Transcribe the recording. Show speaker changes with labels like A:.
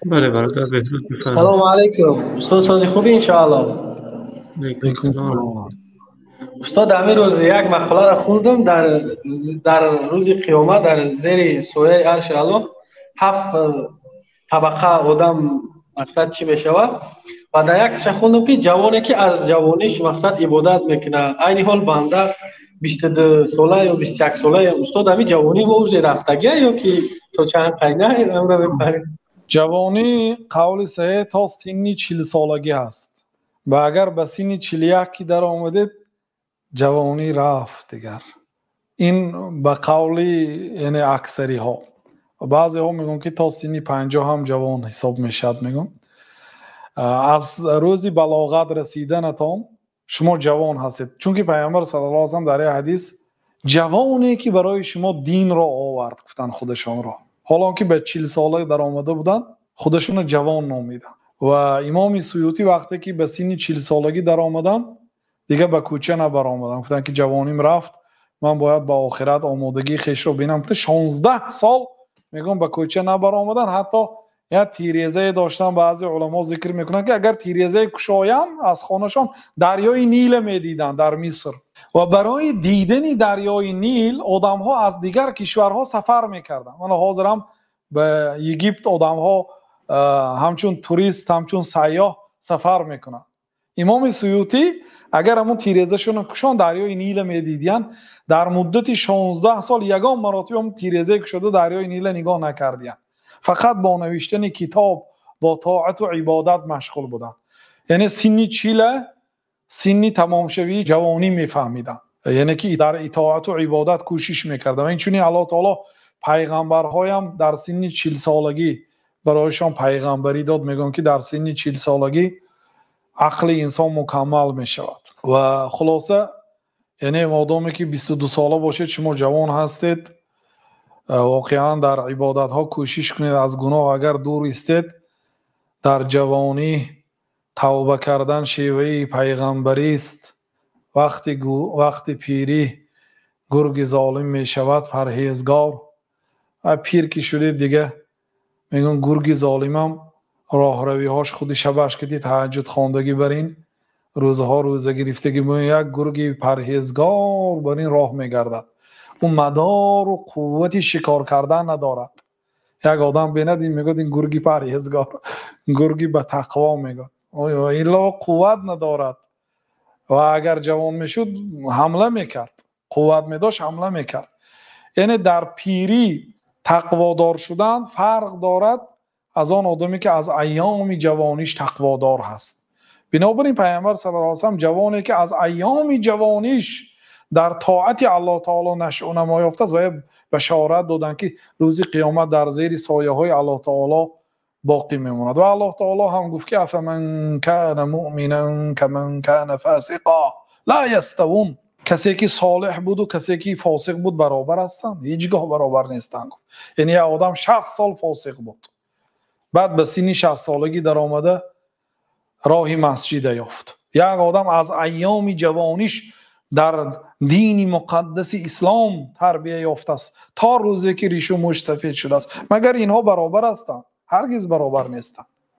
A: بله برادر بهروز بفرمایید.
B: سلام علیکم استاد، سازی خوبی انشاءالله.
A: علیکم
C: علیکم
A: السلام.
C: السلام.
B: استاد همین روز یک مقاله را خوندم در روز قیامت در زیر سایه عرش الله 7 طبقه آدم مقصد چی میشود و در یکش خوندم که جوانی که از جوانیش مقصد عبادت میکنه، عین حال بنده 22 ساله یا 21 ساله. استاد همین جوانی موج رفتگی یا که تو چند قینه امر بفرمایید.
C: جوانی قول صحیح تا سن 40 سالگی هست و اگر به سن 41 در آمدید جوانی رفت دیگر. این به قول یعنی اکثری ها. بعضی ها میگن که تا سن 50 هم جوان حساب میشد. میگن از روز بلاغت رسیدنتان شما جوان هستید، چون که پیامبر صلی الله علیه و سلم در این حدیث جوانی که برای شما دین را آورد گفتن خودشان را، حالا که به 40 ساله در آمده بودن خودشون جوان نامیدن. و امام سیوطی وقتی که به سن 40 سالگی در آمدن دیگه به کوچه نبر آمدن، گفتن که جوانیم رفت، من باید با آخرت آمادگی خویش رو بینم. 16 سال میگم به کوچه نبر آمدن. حتی یا تیریزه داشتن، بعضی علما ذکر میکنن که اگر تیریزه کشایند از خانهشان دریای نیل میدیدن در مصر و برای دیدن دریای نیل آدم ها از دیگر کشورها سفر میکردن. من حاضرم به اگیپت آدم ها همچون توریست همچون سیاح سفر میکنن. امام سیوطی اگر همون تیریزه شون کشان دریای نیل میدیدن در مدت 16 سال یگان مراتب هم تیریزه کشده دریای نیل نگاه نکردن، فقط با نوشتن کتاب با طاعت و عبادت مشغول بودن. یعنی سنی 40 سنی تمام شوی جوانی میفهمیدن، یعنی که در اطاعت و عبادت کوشش میکردن. این چونی الله تعالی پیغمبرهای هم در سن 40 سالگی برایشان پیغمبری داد. میگن که در سن 40 سالگی عقل انسان مکمل میشود. و خلاصه یعنی مادامی که 22 ساله باشید شما جوان هستید، واقعا در عبادت ها کوشش کنید، از گناه اگر دور استید. در جوانی توبه کردن شیوه پیغمبری است. وقتی پیری گرگ ظالم می شود پرهیزگار، و پیر که شدید دیگه میگن گرگ ظالمم راهروی هاش خودی شبش کدی تهجد خواندگی برین، روزها روزه گرفتگی برین، یک گرگ پرهیزگار برین راه میگردد. اون مدار و قوتی شکار کردن ندارد. یک آدم بیند این میگد این گرگی پرهیزگار، گرگی به تقوا میگد، ایلا قوت ندارد. و اگر جوان میشد حمله میکرد، قوت میداشت حمله میکرد. یعنی در پیری تقوادار شدن فرق دارد از آن آدمی که از ایام جوانیش تقوادار هست. بنابراین پیامبر صلی الله علیه و سلم جوانی که از ایام جوانیش در طاعت الله تعالی نشأ و نما یافته است و بشارت دادن که روز قیامت در زیر سایه های الله تعالی باقی میماند. و الله تعالی هم گفت که افمن کان مؤمنا کمن کان فاسقا لا یستوون. کسی که صالح بود و کسی که فاسق بود برابر هستند؟ هیچگاه برابر نیستند. یعنی یه آدم 60 سال فاسق بود، بعد به سن 60 سالگی در آمده راه مسجد یافت. یک آدم از ایام جوانیش در دین مقدس اسلام تربیه یافته است تا روزی که ریش و مشت سفید شده است. مگر اینها برابر هستند؟ هرگز برابر نیستند.